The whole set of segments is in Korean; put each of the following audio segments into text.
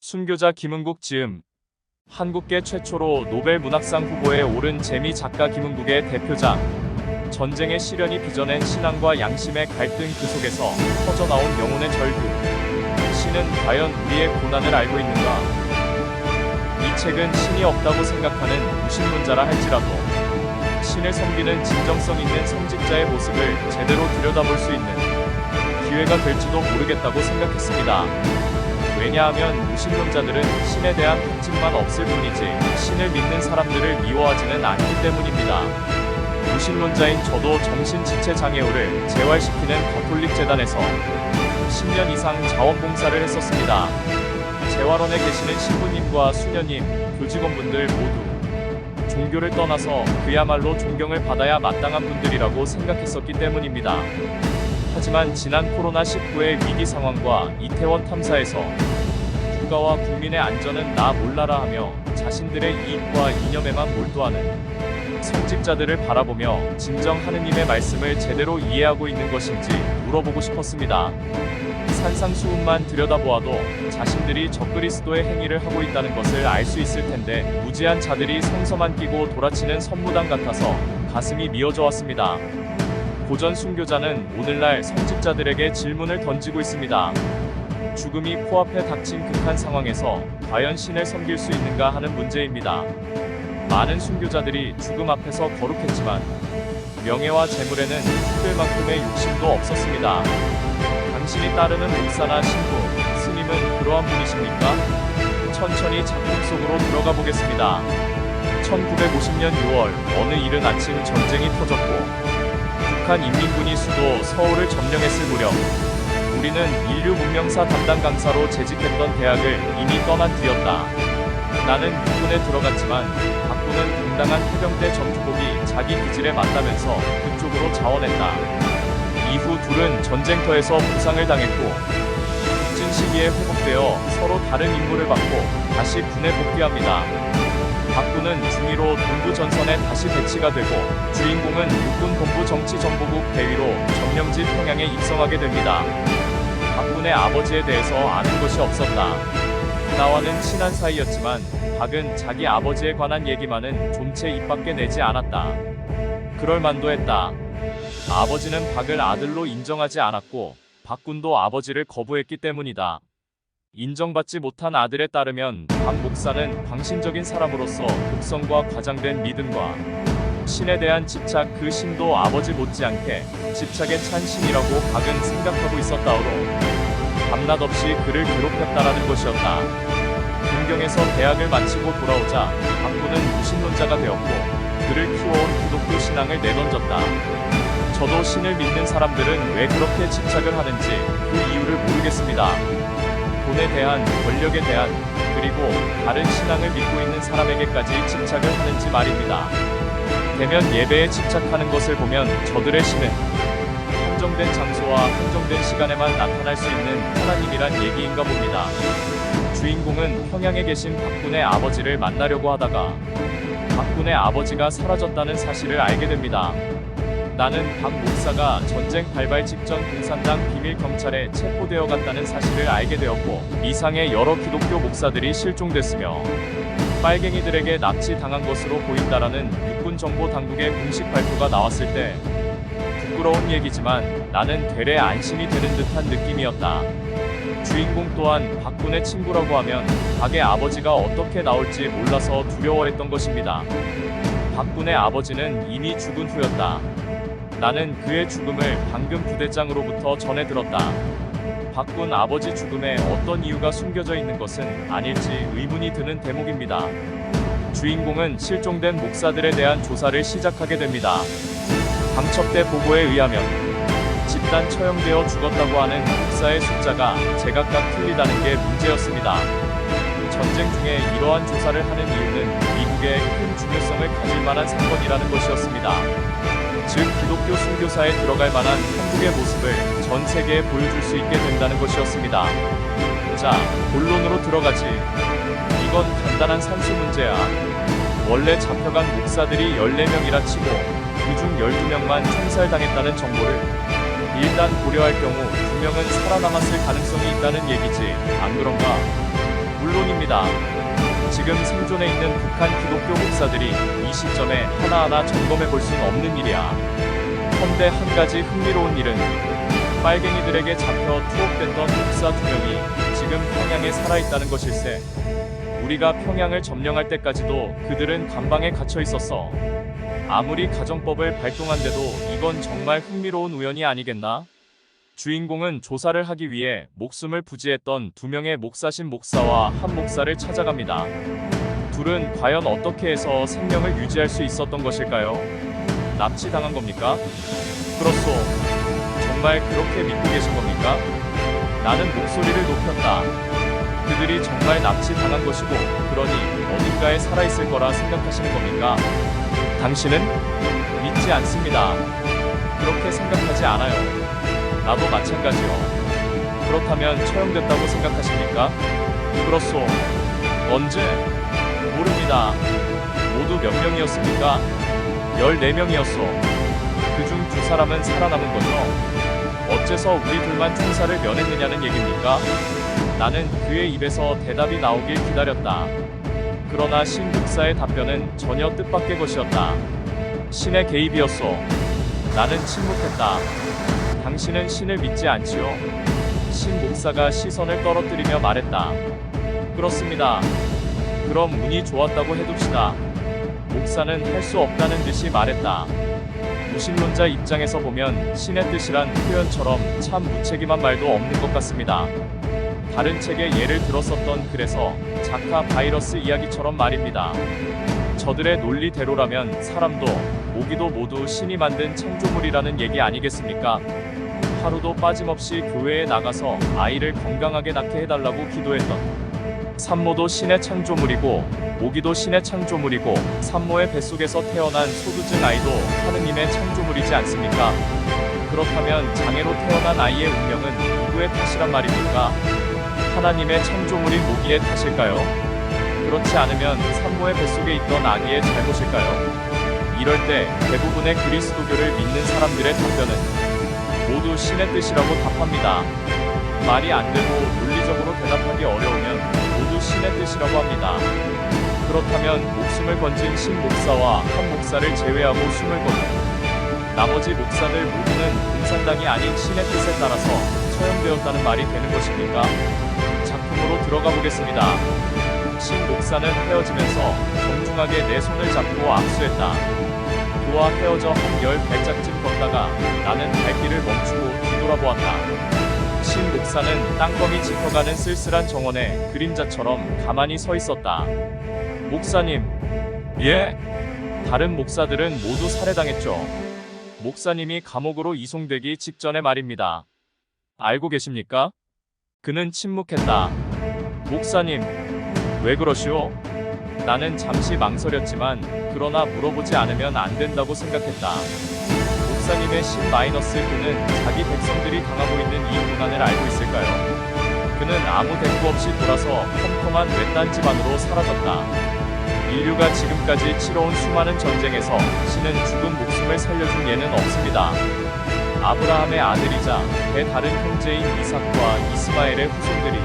순교자 김은국 즈음. 한국계 최초로 노벨 문학상 후보에 오른 재미 작가 김은국의 대표작. 전쟁의 시련이 빚어낸 신앙과 양심의 갈등 그 속에서 터져나온 영혼의 절규. 신은 과연 우리의 고난을 알고 있는가? 이 책은 신이 없다고 생각하는 무신론자라 할지라도 신을 섬기는 진정성 있는 성직자의 모습을 제대로 들여다볼 수 있는 기회가 될지도 모르겠다고 생각했습니다. 왜냐하면 무신론자들은 신에 대한 확증만 없을 뿐이지 신을 믿는 사람들을 미워하지는 않기 때문입니다. 무신론자인 저도 정신지체장애우를 재활시키는 가톨릭 재단에서 10년 이상 자원봉사를 했었습니다. 재활원에 계시는 신부님과 수녀님, 교직원분들 모두 종교를 떠나서 그야말로 존경을 받아야 마땅한 분들이라고 생각했었기 때문입니다. 하지만 지난 코로나19의 위기 상황과 이태원 탐사에서 국가와 국민의 안전은 나 몰라라 하며 자신들의 이익과 이념에만 몰두하는 성직자들을 바라보며 진정 하느님의 말씀을 제대로 이해하고 있는 것인지 물어보고 싶었습니다. 산상수훈만 들여다보아도 자신들이 적그리스도의 행위를 하고 있다는 것을 알 수 있을 텐데 무지한 자들이 성서만 끼고 돌아치는 선무당 같아서 가슴이 미어져 왔습니다. 고전 순교자는 오늘날 성직자들에게 질문을 던지고 있습니다. 죽음이 코앞에 닥친 극한 상황에서 과연 신을 섬길 수 있는가 하는 문제입니다. 많은 순교자들이 죽음 앞에서 거룩했지만 명예와 재물에는 특별만큼의 욕심도 없었습니다. 당신이 따르는 목사나 신부, 스님은 그러한 분이십니까? 천천히 작품 속으로 들어가 보겠습니다. 1950년 6월 어느 이른 아침 전쟁이 터졌고 북한 인민군이 수도 서울을 점령했을 무렵 우리는 인류 문명사 담당 강사로 재직했던 대학을 이미 떠난 뒤였다. 나는 육군에 들어갔지만 박군은 당당한 해병대 전투복이 자기 기질에 맞다면서 그쪽으로 자원했다. 이후 둘은 전쟁터에서 부상을 당했고 진 시기에 회복되어 서로 다른 임무를 받고 다시 군에 복귀합니다. 박군은 중2로 동부 전선에 다시 배치가 되고 주인공은 육군 본부 정치정보국 대위로 점령지 평양에 입성하게 됩니다. 박군의 아버지에 대해서 아는 것이 없었다. 나와는 친한 사이였지만 박은 자기 아버지에 관한 얘기만은 좀채 입 밖에 내지 않았다. 그럴 만도 했다. 아버지는 박을 아들로 인정하지 않았고 박군도 아버지를 거부했기 때문이다. 인정받지 못한 아들에 따르면 박 목사는 광신적인 사람으로서 독성과 과장된 믿음과 신에 대한 집착 그 신도 아버지 못지않게 집착에 찬 신이라고 박은 생각하고 있었다오로 밤낮 없이 그를 괴롭혔다라는 것이었다. 군경에서 대학을 마치고 돌아오자 박군은 무신론자가 되었고 그를 키워온 기독교 신앙을 내던졌다. 저도 신을 믿는 사람들은 왜 그렇게 집착을 하는지 그 이유를 모르겠습니다. 돈에 대한, 권력에 대한, 그리고 다른 신앙을 믿고 있는 사람에게까지 집착을 하는지 말입니다. 대면 예배에 집착하는 것을 보면 저들의 신은 한정된 장소와 한정된 시간에만 나타날 수 있는 하나님이란 얘기인가 봅니다. 주인공은 평양에 계신 박군의 아버지를 만나려고 하다가 박군의 아버지가 사라졌다는 사실을 알게 됩니다. 나는 박 목사가 전쟁 발발 직전 공산당 비밀 경찰에 체포되어 갔다는 사실을 알게 되었고 이상의 여러 기독교 목사들이 실종됐으며 빨갱이들에게 납치당한 것으로 보인다라는 육군 정보 당국의 공식 발표가 나왔을 때 부끄러운 얘기지만 나는 되레 안심이 되는 듯한 느낌이었다. 주인공 또한 박군의 친구라고 하면 박의 아버지가 어떻게 나올지 몰라서 두려워했던 것입니다. 박군의 아버지는 이미 죽은 후였다. 나는 그의 죽음을 방금 부대장으로부터 전해 들었다. 박군 아버지 죽음에 어떤 이유가 숨겨져 있는 것은 아닐지 의문이 드는 대목입니다. 주인공은 실종된 목사들에 대한 조사를 시작하게 됩니다. 방첩대 보고에 의하면 집단 처형되어 죽었다고 하는 목사의 숫자가 제각각 틀리다는 게 문제였습니다. 전쟁 중에 이러한 조사를 하는 이유는 미국의 큰 중요성을 가질 만한 사건이라는 것이었습니다. 즉 기독교 순교사에 들어갈 만한 한국의 모습을 전 세계에 보여줄 수 있게 된다는 것이었습니다. 자, 본론으로 들어가지. 이건 간단한 산수 문제야. 원래 잡혀간 목사들이 14명이라 치고 그중 12명만 총살당했다는 정보를 일단 고려할 경우 2명은 살아남았을 가능성이 있다는 얘기지. 안 그런가? 물론 있습니다. 지금 생존해 있는 북한 기독교 목사들이 이 시점에 하나하나 점검해 볼 수는 없는 일이야. 헌데 한 가지 흥미로운 일은 빨갱이들에게 잡혀 투옥됐던 목사 2명이 지금 평양에 살아있다는 것일세. 우리가 평양을 점령할 때까지도 그들은 감방에 갇혀 있었어. 아무리 가정법을 발동한데도 이건 정말 흥미로운 우연이 아니겠나? 주인공은 조사를 하기 위해 목숨을 부지했던 2명의 목사신 목사와 한 목사를 찾아갑니다. 둘은 과연 어떻게 해서 생명을 유지할 수 있었던 것일까요? 납치당한 겁니까? 그렇소. 정말 그렇게 믿고 계신 겁니까? 나는 목소리를 높였다. 그들이 정말 납치당한 것이고 그러니 어딘가에 살아있을 거라 생각하시는 겁니까? 당신은? 믿지 않습니다. 그렇게 생각하지 않아요. 나도 마찬가지요. 그렇다면 처형됐다고 생각하십니까? 그렇소. 언제? 모릅니다. 모두 몇 명이었습니까? 14명이었소. 그중 2사람은 살아남은 거죠. 어째서 우리 둘만 총살을 면했느냐는 얘기입니까? 나는 그의 입에서 대답이 나오길 기다렸다. 그러나 신 목사의 답변은 전혀 뜻밖의 것이었다. 신의 개입이었소. 나는 침묵했다. 당신은 신을 믿지 않지요? 신 목사가 시선을 떨어뜨리며 말했다. 그렇습니다. 그럼 운이 좋았다고 해둡시다. 목사는 할 수 없다는 듯이 말했다. 무신론자 입장에서 보면 신의 뜻이란 표현처럼 참 무책임한 말도 없는 것 같습니다. 다른 책의 예를 들었었던 글에서 자카 바이러스 이야기처럼 말입니다. 저들의 논리대로라면 사람도 모기도 모두 신이 만든 창조물이라는 얘기 아니겠습니까? 하루도 빠짐없이 교회에 나가서 아이를 건강하게 낳게 해달라고 기도했던 산모도 신의 창조물이고 모기도 신의 창조물이고 산모의 뱃속에서 태어난 소두증 아이도 하느님의 창조물이지 않습니까? 그렇다면 장애로 태어난 아이의 운명은 누구의 탓이란 말입니까? 하나님의 창조물인 모기의 탓일까요? 그렇지 않으면 산모의 뱃속에 있던 아기의 잘못일까요? 이럴 때 대부분의 그리스도교를 믿는 사람들의 답변은 모두 신의 뜻이라고 답합니다. 말이 안 되고 논리적으로 대답하기 어려우면 모두 신의 뜻이라고 합니다. 그렇다면 목숨을 건진 신 목사와 한 목사를 제외하고 숨을 거둔 나머지 목사들 모두는 공산당이 아닌 신의 뜻에 따라서 처형되었다는 말이 되는 것입니까? 작품으로 들어가 보겠습니다. 신 목사는 헤어지면서 정중하게 내 손을 잡고 악수했다. 그와 헤어져 한 10발짝쯤 걷다가 나는 발길을 멈추고 뒤돌아보았다. 신 목사는 땅거미 짙어가는 쓸쓸한 정원에 그림자처럼 가만히 서 있었다. 목사님. 예? 다른 목사들은 모두 살해당했죠. 목사님이 감옥으로 이송되기 직전에 말입니다. 알고 계십니까? 그는 침묵했다. 목사님, 왜 그러시오? 나는 잠시 망설였지만 그러나 물어보지 않으면 안 된다고 생각했다. 목사님의 신-그는 자기 백성들이 당하고 있는 이 고난을 알고 있을까요? 그는 아무 대꾸 없이 돌아서 컴컴한 외딴 집안으로 사라졌다. 인류가 지금까지 치러온 수많은 전쟁에서 신은 죽은 목숨을 살려준 예는 없습니다. 아브라함의 아들이자 배다른 형제인 이삭과 이스마엘의 후손들이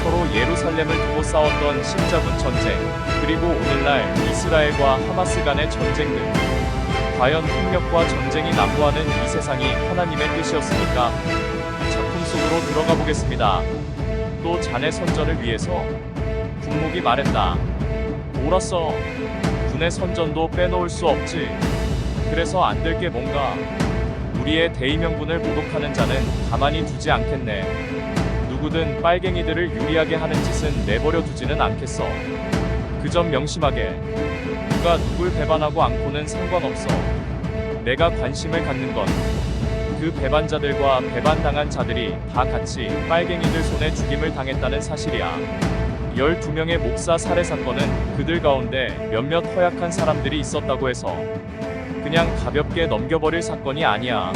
서로 예루살렘을 두고 싸웠던 십자군 전쟁, 그리고 오늘날 이스라엘과 하마스 간의 전쟁 등 과연 폭력과 전쟁이 난무하는 이 세상이 하나님의 뜻이었습니까? 작품 속으로 들어가 보겠습니다. 또 자네 선전을 위해서 군목이 말했다. 옳았어. 군의 선전도 빼놓을 수 없지. 그래서 안 될 게 뭔가. 우리의 대의명분을 모독하는 자는 가만히 두지 않겠네. 누구든 빨갱이들을 유리하게 하는 짓은 내버려 두지는 않겠어. 그 점 명심하게. 누가 누굴 배반하고 않고는 상관없어. 내가 관심을 갖는 건 그 배반자들과 배반당한 자들이 다 같이 빨갱이들 손에 죽임을 당했다는 사실이야. 12명의 목사 살해 사건은 그들 가운데 몇몇 허약한 사람들이 있었다고 해서 그냥 가볍게 넘겨버릴 사건이 아니야.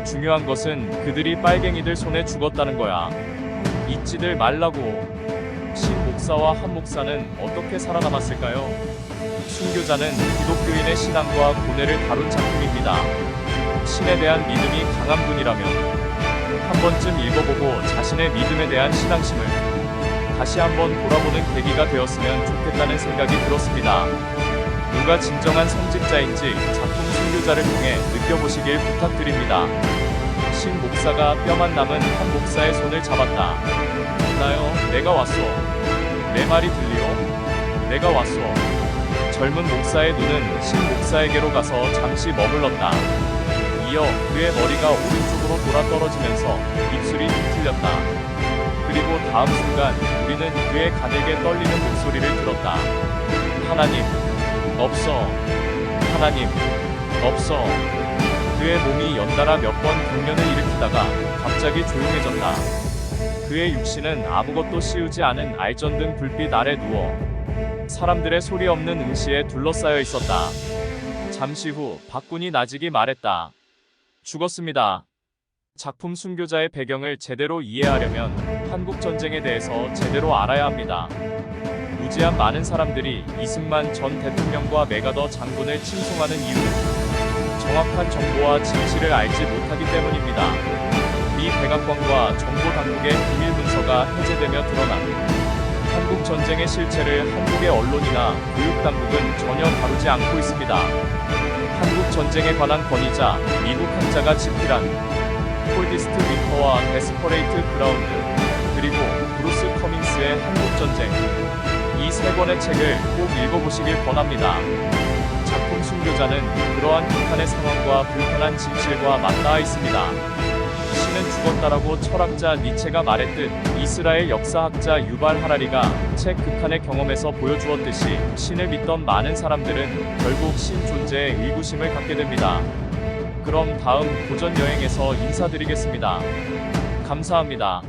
중요한 것은 그들이 빨갱이들 손에 죽었다는 거야. 잊지들 말라고. 신 목사와 한 목사는 어떻게 살아남았을까요? 순교자는 기독교인의 신앙과 고뇌를 다룬 작품입니다. 신에 대한 믿음이 강한 분이라면 한 번쯤 읽어보고 자신의 믿음에 대한 신앙심을 다시 한번 돌아보는 계기가 되었으면 좋겠다는 생각이 들었습니다. 누가 진정한 성직자인지 작품 순교자를 통해 느껴보시길 부탁드립니다. 신 목사가 뼈만 남은 한 목사의 손을 잡았다. 나요, 내가 왔소. 내 말이 들리오? 내가 왔소. 젊은 목사의 눈은 신 목사에게로 가서 잠시 머물렀다. 이어 그의 머리가 오른쪽으로 돌아 떨어지면서 입술이 뒤틀렸다. 그리고 다음 순간 우리는 그의 가늘게 떨리는 목소리를 들었다. 하나님, 없어. 하나님, 없어. 그의 몸이 연달아 몇 번 경련을 일으키다가 갑자기 조용해졌다. 그의 육신은 아무것도 씌우지 않은 알전등 불빛 아래 누워 사람들의 소리 없는 응시에 둘러싸여 있었다. 잠시 후 박군이 나직이 말했다. 죽었습니다. 작품 순교자의 배경을 제대로 이해하려면 한국 전쟁에 대해서 제대로 알아야 합니다. 무지한 많은 사람들이 이승만 전 대통령과 메가더 장군을 칭송하는 이유는 정확한 정보와 진실을 알지 못하기 때문입니다. 미 백악관과 정보당국의 비밀 문서가 해제되며 드러난 한국 전쟁의 실체를 한국의 언론이나 교육당국은 전혀 다루지 않고 있습니다. 한국 전쟁에 관한 권위자, 미국 학자가 집필한 콜디스트 윈터와 데스퍼레이트 그라운드, 그리고 브루스 커밍스의 한국 전쟁, 이 세 권의 책을 꼭 읽어보시길 권합니다. 작품 순교자는 그러한 극한의 상황과 불편한 진실과 맞닿아 있습니다. 신은 죽었다라고 철학자 니체가 말했듯 이스라엘 역사학자 유발 하라리가 책 극한의 경험에서 보여주었듯이 신을 믿던 많은 사람들은 결국 신 존재에 의구심을 갖게 됩니다. 그럼 다음 고전 여행에서 인사드리겠습니다. 감사합니다.